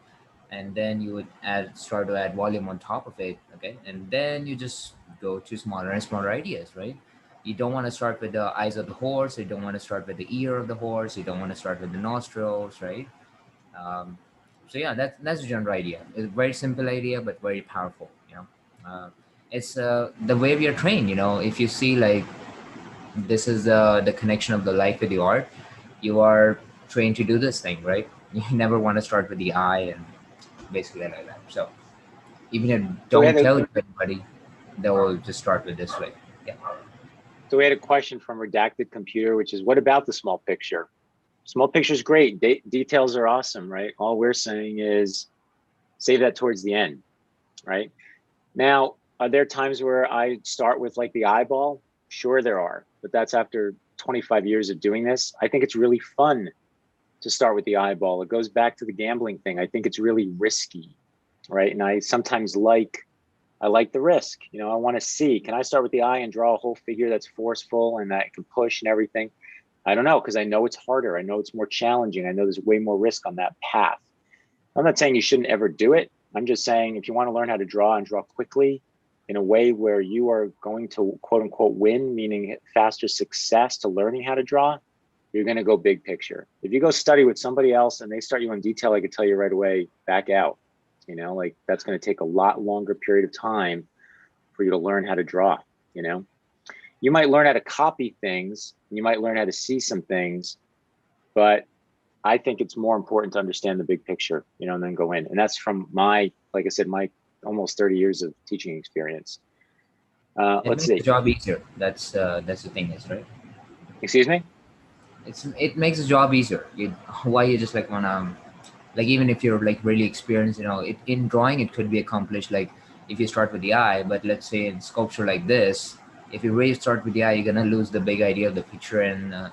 and then you would start to add volume on top of it. Okay, and then you just go to smaller and smaller ideas, right? You don't want to start with the eyes of the horse, you don't want to start with the ear of the horse, you don't want to start with the nostrils, right? um, so yeah, that's the general idea. It's a very simple idea but very powerful, it's the way we are trained. If you see, like, this is the connection of the life with the art. You are trained to do this thing, right? You never want to start with the eye, and basically like that. So even if you So we had don't a tell anybody, they will just start with this way. Yeah. so we had a question from Redacted Computer, which is, what about the small picture? Small picture is great. Details are awesome, right? All we're saying is save that towards the end, right? Now, are there times where I start with like the eyeball? Sure, there are, but that's after 25 years of doing this. I think it's really fun to start with the eyeball. It goes back to the gambling thing. I think it's really risky, right? And I sometimes like I like the risk. I want to see, can I start with the eye and draw a whole figure that's forceful and that can push and everything? I don't know, because I know it's harder. I know it's more challenging. I know there's way more risk on that path. I'm not saying you shouldn't ever do it. I'm just saying if you want to learn how to draw and draw quickly in a way where you are going to quote unquote win, meaning faster success to learning how to draw, you're going to go big picture. If you go study with somebody else and they start you on detail, I could tell you right away, back out. Like that's going to take a lot longer period of time for you to learn how to draw. You might learn how to copy things, and you might learn how to see some things, but I think it's more important to understand the big picture, and then go in. And that's from like I said, my almost 30 years of teaching experience. It Let's makes the see. job easier. That's the thing, is right. Excuse me? It makes the job easier. Why you just like wanna, like, even if you're like really experienced, in drawing it could be accomplished like if you start with the eye. But let's say in sculpture like this, if you really start with the eye, you're gonna lose the big idea of the picture. And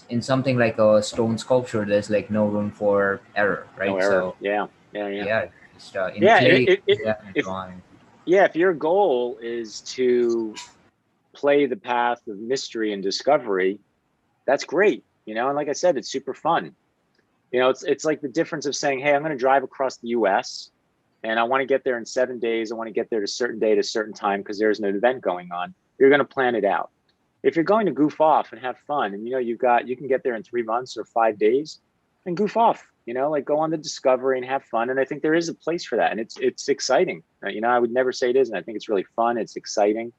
in something like a stone sculpture, there's like no room for error, No right? error. So Yeah. Yeah. Yeah. yeah, just, in Yeah. clay, yeah, in If drawing. yeah, if your goal is to play the path of mystery and discovery, that's great. And like I said, it's super fun. It's like the difference of saying, hey, I'm going to drive across the US and I want to get there in 7 days. I want to get there at a certain day at a certain time because there's an event going on. You're going to plan it out. If you're going to goof off and have fun and you can get there in 3 months or 5 days, and goof off, like go on the discovery and have fun. And I think there is a place for that. And it's exciting. I would never say it isn't. I think it's really fun. It's exciting.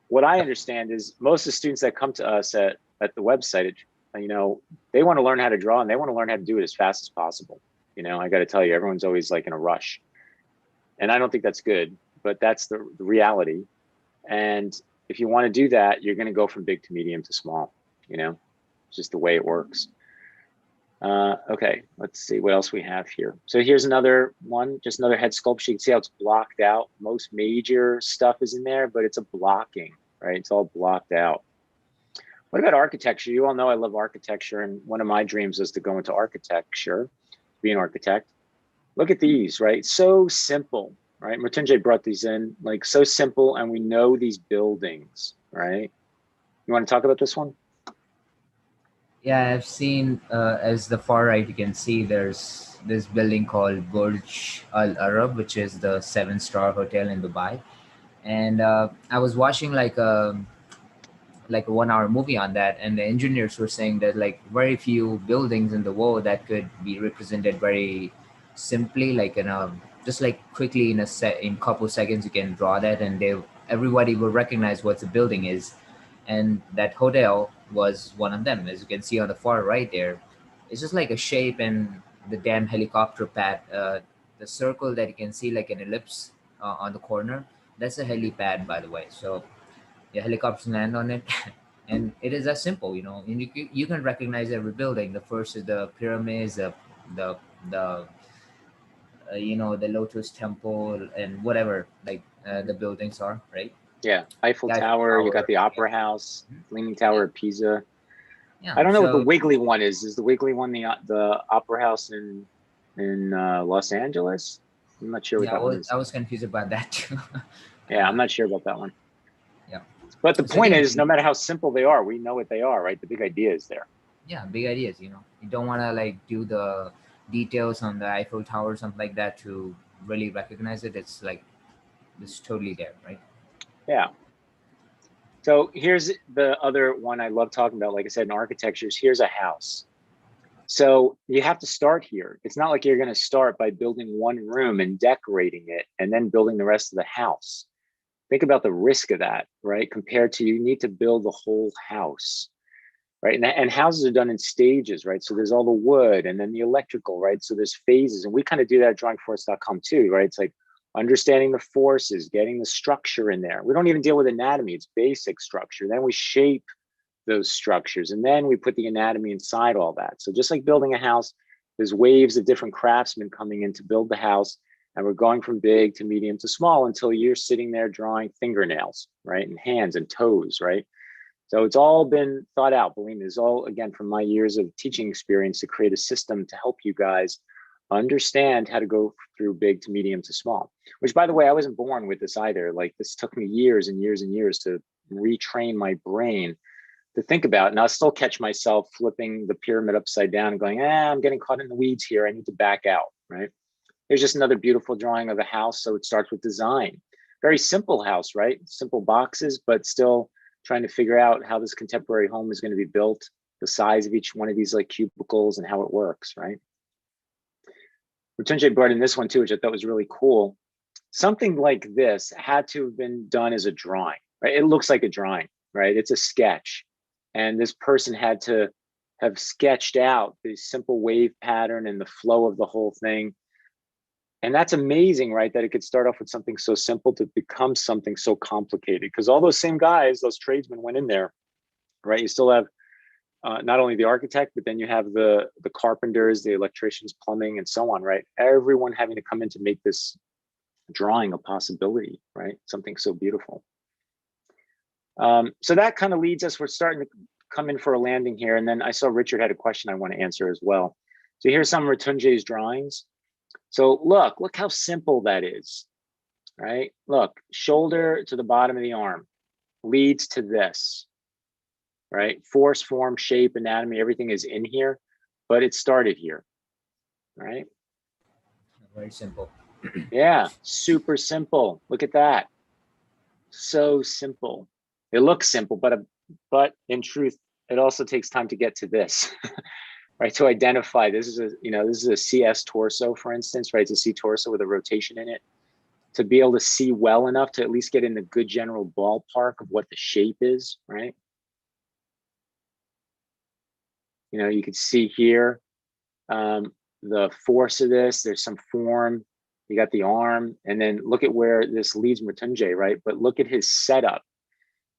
What I understand is most of the students that come to us at the website, they want to learn how to draw and they want to learn how to do it as fast as possible. I got to tell you, everyone's always like in a rush. And I don't think that's good, but that's the reality. And if you want to do that, you're going to go from big to medium to small. It's just the way it works. Okay, let's see what else we have here. So here's another one, just another head sculpture. You can see how it's blocked out. Most major stuff is in there, but it's a blocking, right? It's all blocked out. What about architecture? You all know I love architecture, and one of my dreams is to go into architecture, be an architect. Look at these, right? So simple, right? Mrityunjay brought these in, like so simple, and we know these buildings, right? You want to talk about this one? Yeah, I've seen, as the far right, you can see there's this building called Burj Al Arab, which is the 7-star hotel in Dubai. And I was watching like a 1 hour movie on that, and the engineers were saying that like very few buildings in the world that could be represented very simply, like in a just like quickly in couple seconds you can draw that, and everybody will recognize what the building is. And that hotel was one of them, as you can see on the far right there. It's just like a shape, and the damn helicopter pad, the circle that you can see like an ellipse on the corner, that's a helipad, by the way. So yeah, helicopters land on it. And it is as simple, and you can recognize every building. The first is the pyramids, the the the Lotus Temple, and whatever, like, the buildings are, right. Yeah, Eiffel The Eiffel Tower, you got Tower. the Yeah. Opera House, Mhm. Leaning Yeah. Tower of Pisa. Yeah. I don't know what the So Wiggly one is. Is the Wiggly one the Opera House in Los Angeles? I'm not sure what yeah, I that one was is. I was confused about that too. Yeah, I'm not sure about that one. Yeah. But the So point again, is, no matter how simple they are, we know what they are, right? The big idea is there. yeah, big ideas. You don't want to like do the details on the Eiffel Tower or something like that to really recognize it. It's like it's totally there, right? Yeah. So here's the other one I love talking about. Like I said, in architectures, here's a house. So you have to start here. It's not like you're going to start by building one room and decorating it and then building the rest of the house. Think about the risk of that, right? Compared to you need to build the whole house, right? And houses are done in stages, right? So there's all the wood and then the electrical, right? So there's phases. And we kind of do that at drawingforce.com too, right? It's like understanding the forces, getting the structure in there. We don't even deal with anatomy, it's basic structure. Then we shape those structures. And then we put the anatomy inside all that. So just like building a house, there's waves of different craftsmen coming in to build the house. And we're going from big to medium to small until you're sitting there drawing fingernails, right? And hands and toes, right? So it's all been thought out. Believe me, it's all, again, from my years of teaching experience to create a system to help you guys understand how to go through big to medium to small, which, by the way, I wasn't born with this either. Like, this took me years and years and years to retrain my brain to think about. And I'll still catch myself flipping the pyramid upside down and going, I'm getting caught in the weeds here. I need to back out, right? Here's just another beautiful drawing of a house. So it starts with design. Very simple house, right? Simple boxes, but still trying to figure out how this contemporary home is going to be built, the size of each one of these like cubicles and how it works, right? Rotunje brought in this one too, which I thought was really cool. Something like this had to have been done as a drawing, right? It looks like a drawing, right? It's a sketch. And this person had to have sketched out the simple wave pattern and the flow of the whole thing. And that's amazing, right? That it could start off with something so simple to become something so complicated. Because all those same guys, those tradesmen went in there, right? You still have not only the architect, but then you have the carpenters, the electricians, plumbing, and so on, right? Everyone having to come in to make this drawing a possibility, right? Something so beautiful. So that kind of leads us, we're starting to come in for a landing here. And then I saw Richard had a question I want to answer as well. So here's some of Rotunje's drawings. So look how simple that is, right? Look, shoulder to the bottom of the arm leads to this, right? Force, form, shape, anatomy, everything is in here, but it started here, right? Very simple. Yeah, super simple. Look at that. So simple. It looks simple, but in truth, it also takes time to get to this, right? To identify this is a CS torso, for instance, right? It's a C torso with a rotation in it. To be able to see well enough to at least get in the good general ballpark of what the shape is, right? You know, you can see here the force of this. There's some form. You got the arm, and then look at where this leads Rotunje, right? But look at his setup.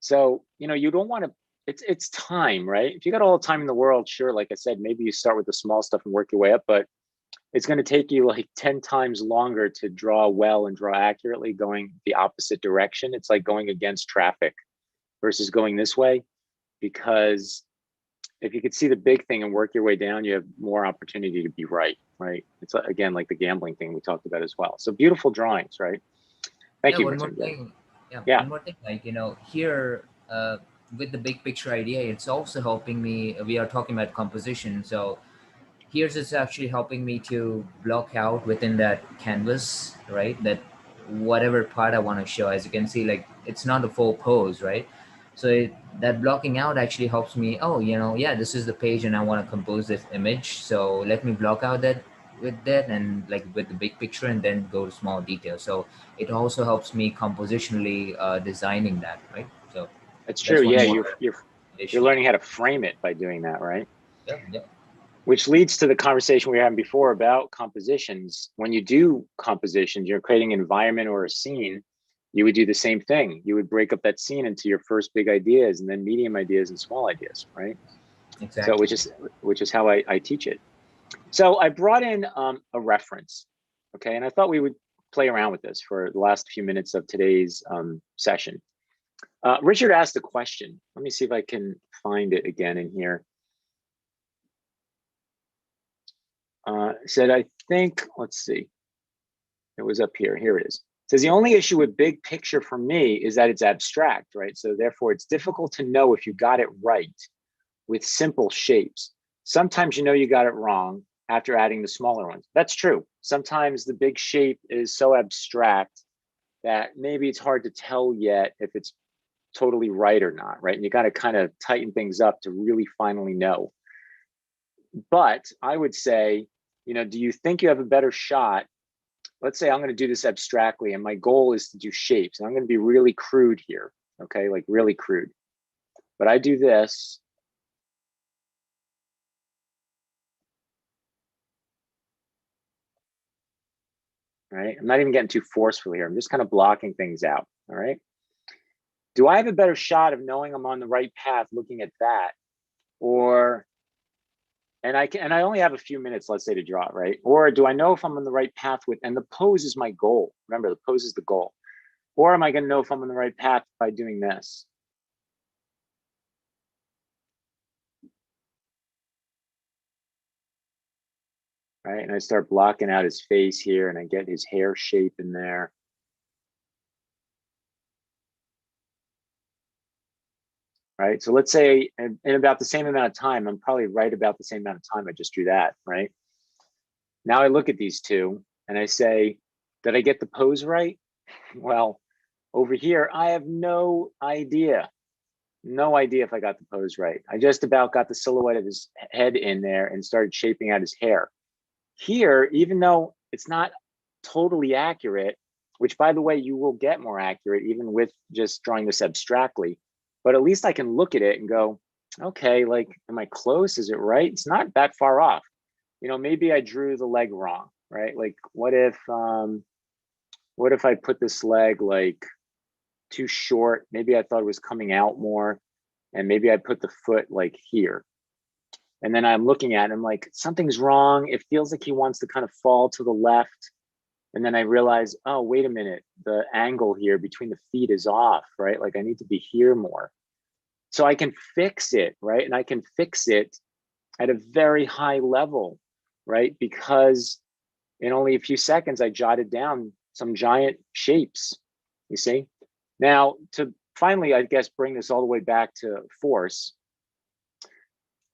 So, you know, you don't want to, it's time, right? If you got all the time in the world, sure, like I said, maybe you start with the small stuff and work your way up, but it's going to take you like 10 times longer to draw well and draw accurately going the opposite direction. It's like going against traffic versus going this way, because if you could see the big thing and work your way down, you have more opportunity to be right? It's again, like the gambling thing we talked about as well. So beautiful drawings, right? Thank you, One more Richard. thing. Yeah. One more thing. Like, here, with the big picture idea, it's also helping me. We are talking about composition, so here's it's actually helping me to block out within that canvas, right? That whatever part I want to show. As you can see, like, it's not a full pose, right? So that blocking out actually helps me. Oh, yeah, this is the page, and I want to compose this image. So let me block out that with that, and like with the big picture, and then go to small details. So it also helps me compositionally designing that, right? So It's true. that's one Yeah, more you're addition. learning how to frame it by doing that, right? Yeah. Which leads to the conversation we were having before about compositions. When you do compositions, you're creating an environment or a scene, you would do the same thing. You would break up that scene into your first big ideas, and then medium ideas and small ideas, right? So Exactly. which is how I teach it. So I brought in a reference, okay? And I thought we would play around with this for the last few minutes of today's session. Richard asked a question. Let me see if I can find it again in here. Said, I think, let's see. It was up here. Here it is. It says, the only issue with big picture for me is that it's abstract, right? So therefore, it's difficult to know if you got it right with simple shapes. Sometimes you know you got it wrong after adding the smaller ones. That's true. Sometimes the big shape is so abstract that maybe it's hard to tell yet if it's totally right or not, right? And you got to kind of tighten things up to really finally know. But I would say, do you think you have a better shot? Let's say I'm going to do this abstractly, and my goal is to do shapes. And I'm going to be really crude here, okay? Like really crude. But I do this. Right? I'm not even getting too forceful here. I'm just kind of blocking things out, all right? Do I have a better shot of knowing I'm on the right path looking at that? And I only have a few minutes, let's say, to draw, right? Or do I know if I'm on the right path and the pose is my goal. Remember, the pose is the goal. Or am I going to know if I'm on the right path by doing this? right? And I start blocking out his face here and I get his hair shape in there. Right, so let's say in about the same amount of time, I'm probably right about the same amount of time I just drew that, right? Now I look at these two and I say, did I get the pose right? Well, over here, I have no idea. No idea if I got the pose right. I just about got the silhouette of his head in there and started shaping out his hair. Here, even though it's not totally accurate, which by the way, you will get more accurate even with just drawing this abstractly, but at least I can look at it and go, okay, like, am I close? Is it right? It's not that far off. You know, maybe I drew the leg wrong, right? Like, what if I put this leg like too short? Maybe I thought it was coming out more, and maybe I put the foot like here. And then I'm looking at him like something's wrong. It feels like he wants to kind of fall to the left. And then I realize, oh, wait a minute, the angle here between the feet is off, right? Like I need to be here more. So I can fix it, right? And I can fix it at a very high level, right? Because in only a few seconds, I jotted down some giant shapes, you see? Now, to finally, I guess, bring this all the way back to force,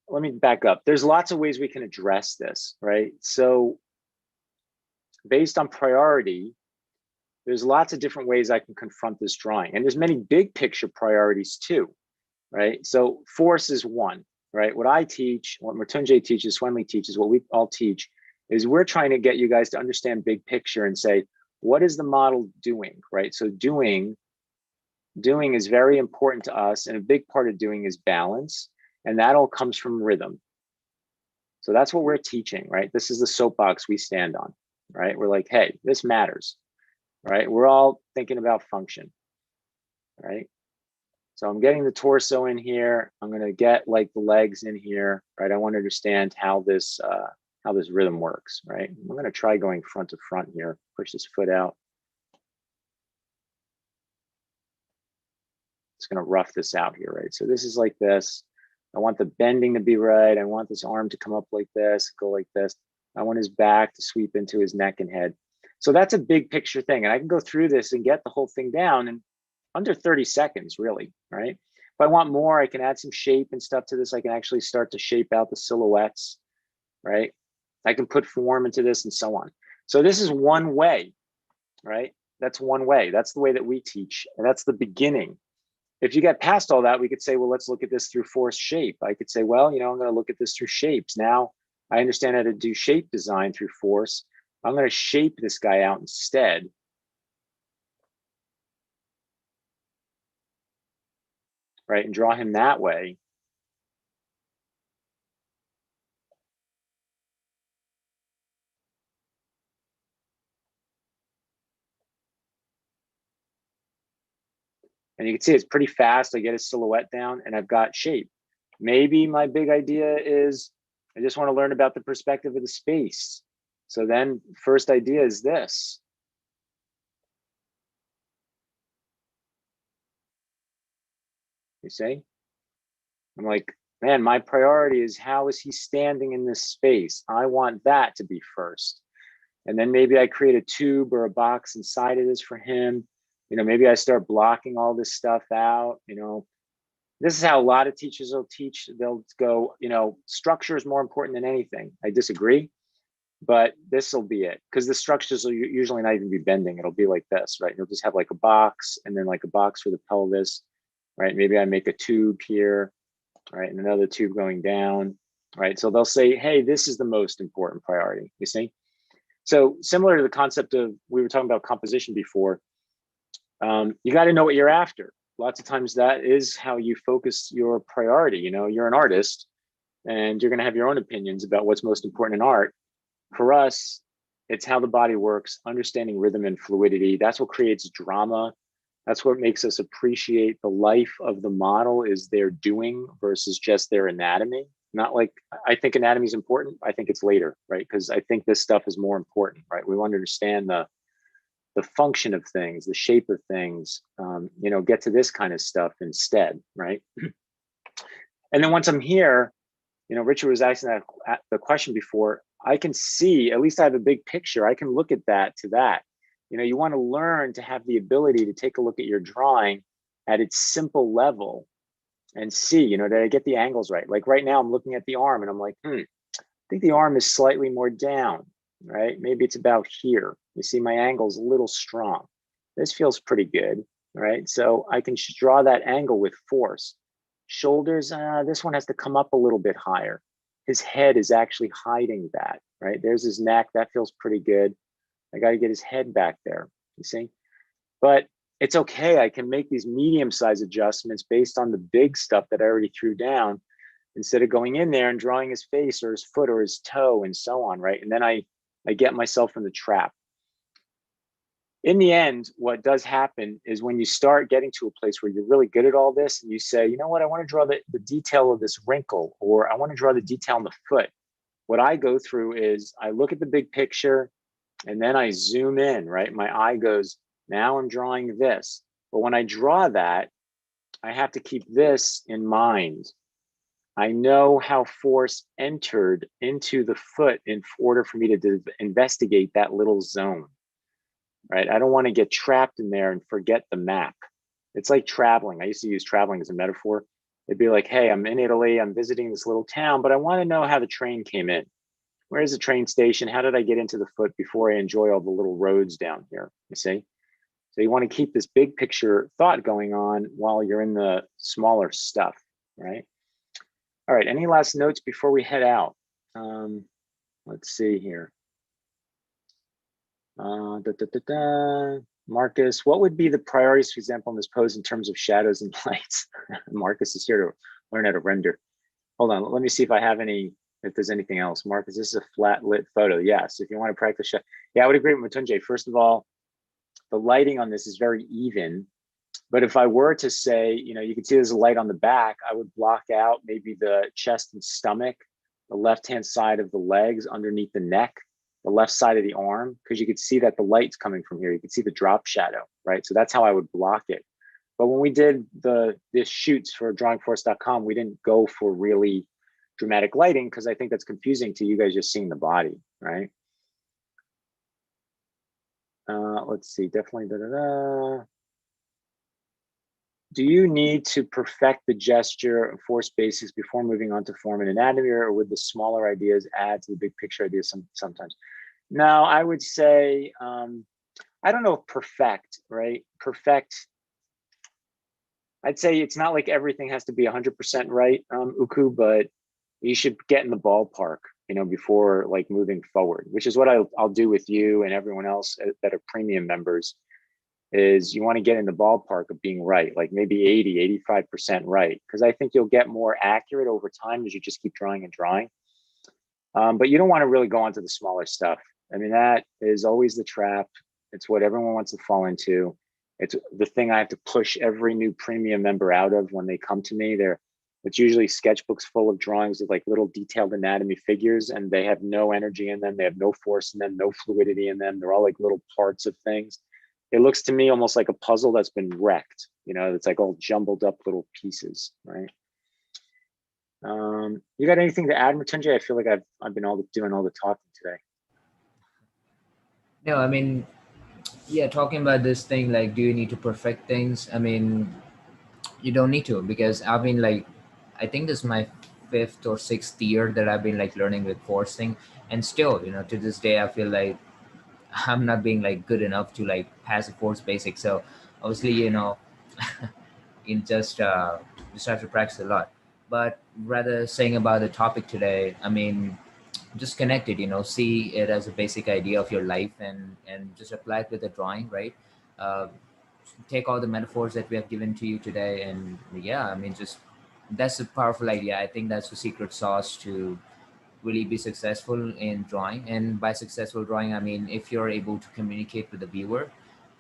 let me back up. There's lots of ways we can address this, right? So based on priority, there's lots of different ways I can confront this drawing. And there's many big picture priorities too, right? So force is one, right? What I teach, what Mrityunjay teaches, Swenley teaches, what we all teach is we're trying to get you guys to understand big picture and say, what is the model doing, right? So doing is very important to us. And a big part of doing is balance. And that all comes from rhythm. So that's what we're teaching, right? This is the soapbox we stand on, right? We're like, hey, this matters, right? We're all thinking about function, right? So I'm getting the torso in here. I'm going to get like the legs in here, right? I want to understand how this rhythm works, right? I'm going to try going front to front here, push this foot out. It's going to rough this out here, right? So this is like this. I want the bending to be right. I want this arm to come up like this, go like this. I want his back to sweep into his neck and head. So that's a big picture thing. And I can go through this and get the whole thing down in under 30 seconds, really, right? If I want more, I can add some shape and stuff to this. I can actually start to shape out the silhouettes, right? I can put form into this and so on. So this is one way, right? That's one way. That's the way that we teach. And that's the beginning. If you get past all that, we could say, well, let's look at this through force shape. I could say, well, you know, I'm going to look at this through shapes. Now I understand how to do shape design through force. I'm going to shape this guy out instead. Right, and draw him that way. And you can see it's pretty fast. I get his silhouette down and I've got shape. Maybe my big idea is I just want to learn about the perspective of the space. So then first idea is this. You see? I'm like, man, my priority is how is he standing in this space? I want that to be first. And then maybe I create a tube or a box inside of this for him. You know, maybe I start blocking all this stuff out. You know, this is how a lot of teachers will teach. They'll go, you know, structure is more important than anything. I disagree, but this will be it, because the structures will usually not even be bending. It'll be like this, right? You'll just have like a box and then like a box for the pelvis, right? Maybe I make a tube here, right? And another tube going down, right? So they'll say, hey, this is the most important priority, you see? So similar to the concept of, we were talking about composition before, you got to know what you're after. Lots of times that is how you focus your priority. You know, you're an artist and you're going to have your own opinions about what's most important in art. For us, it's how the body works, understanding rhythm and fluidity. That's what creates drama. That's what makes us appreciate the life of the model is their doing versus just their anatomy. Not like, I think anatomy is important. I think it's later, right? Because I think this stuff is more important, right? We want to understand the function of things, the shape of things, you know, get to this kind of stuff instead, right? And then once I'm here, you know, Richard was asking the question before, I can see, at least I have a big picture. I can look at that to that. You know, you want to learn to have the ability to take a look at your drawing at its simple level and see, you know, did I get the angles right? Like right now I'm looking at the arm and I'm like, I think the arm is slightly more down, right? Maybe it's about here. You see my angle's a little strong. This feels pretty good, right? So I can draw that angle with force. Shoulders, this one has to come up a little bit higher. His head is actually hiding that, right? There's his neck, that feels pretty good. I got to get his head back there, you see? But it's okay, I can make these medium-sized adjustments based on the big stuff that I already threw down instead of going in there and drawing his face or his foot or his toe and so on, right? And then I get myself in the trap. In the end, what does happen is when you start getting to a place where you're really good at all this and you say, you know what, I want to draw the detail of this wrinkle, or I want to draw the detail on the foot. What I go through is I look at the big picture and then I zoom in, right? My eye goes, now I'm drawing this. But when I draw that, I have to keep this in mind. I know how force entered into the foot in order for me to investigate that little zone, right? I don't want to get trapped in there and forget the map. It's like traveling. I used to use traveling as a metaphor. It'd be like, hey, I'm in Italy, I'm visiting this little town, but I want to know how the train came in. Where's the train station? How did I get into the foot before I enjoy all the little roads down here? You see? So you want to keep this big picture thought going on while you're in the smaller stuff, right? All right, any last notes before we head out? Let's see here. Marcus, what would be the priorities, for example, in this pose in terms of shadows and lights? Marcus is here to learn how to render. Hold on, let me see if I have any, if there's anything else. Marcus, this is a flat lit photo. Yes, if you want to practice. Yeah, I would agree with Matunje. First of all, the lighting on this is very even. But if I were to say, you know, you can see there's a light on the back, I would block out maybe the chest and stomach, the left-hand side of the legs underneath the neck, the left side of the arm, because you could see that the light's coming from here. You can see the drop shadow, right? So that's how I would block it. But when we did the shoots for drawingforce.com, we didn't go for really dramatic lighting because I think that's confusing to you guys just seeing the body, right? Let's see, definitely. Do you need to perfect the gesture and force basics before moving on to form and anatomy, or would the smaller ideas add to the big picture ideas sometimes? No, I would say, I don't know if perfect, right? Perfect, I'd say it's not like everything has to be 100% right, Uku, but you should get in the ballpark, you know, before like moving forward, which is what I'll do with you and everyone else that are premium members. Is you want to get in the ballpark of being right, like maybe 80, 85% right. Because I think you'll get more accurate over time as you just keep drawing and drawing. But you don't want to really go onto the smaller stuff. I mean, that is always the trap. It's what everyone wants to fall into. It's the thing I have to push every new premium member out of when they come to me. It's usually sketchbooks full of drawings of like little detailed anatomy figures, and they have no energy in them. They have no force in them, no fluidity in them. They're all like little parts of things. It looks to me almost like a puzzle that's been wrecked. You know, it's like all jumbled up little pieces, right? You got anything to add, Matunje? I feel like I've been doing all the talking today. No, I mean, yeah, talking about this thing, like, do you need to perfect things? I mean, you don't need to, because I've been like, I think this is my fifth or sixth year that I've been like learning with forcing, and still, you know, to this day, I feel like I'm not being like good enough to like pass the force basic. So obviously, you know, you just have to practice a lot. But rather saying about the topic today, I mean, just connect it, you know, see it as a basic idea of your life, and just apply it with the drawing, right? uh, Take all the metaphors that we have given to you today, and yeah, I mean, just that's a powerful idea. I think that's the secret sauce to really be successful in drawing. And by successful drawing, I mean if you're able to communicate with the viewer.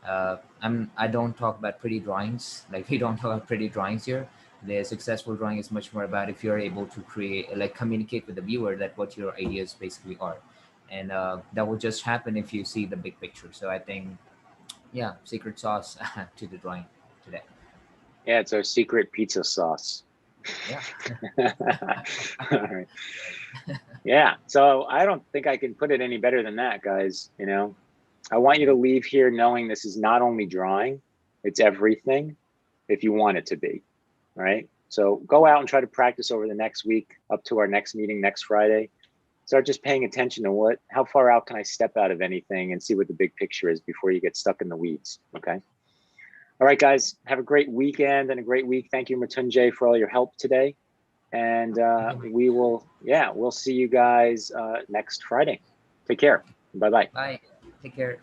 I don't talk about pretty drawings, like we don't talk about pretty drawings here. The successful drawing is much more about if you're able to create, like, communicate with the viewer that what your ideas basically are. And that will just happen if you see the big picture. So I think, yeah, secret sauce to the drawing today. Yeah, it's our secret pizza sauce. Yeah. All right. Yeah. So I don't think I can put it any better than that, guys. You know, I want you to leave here knowing this is not only drawing, it's everything if you want it to be. All right. So go out and try to practice over the next week up to our next meeting next Friday. Start just paying attention to how far out can I step out of anything and see what the big picture is before you get stuck in the weeds. Okay. All right, guys, have a great weekend and a great week. Thank you, Mrityunjay, for all your help today. And we'll see you guys next Friday. Take care. Bye-bye. Bye. Take care.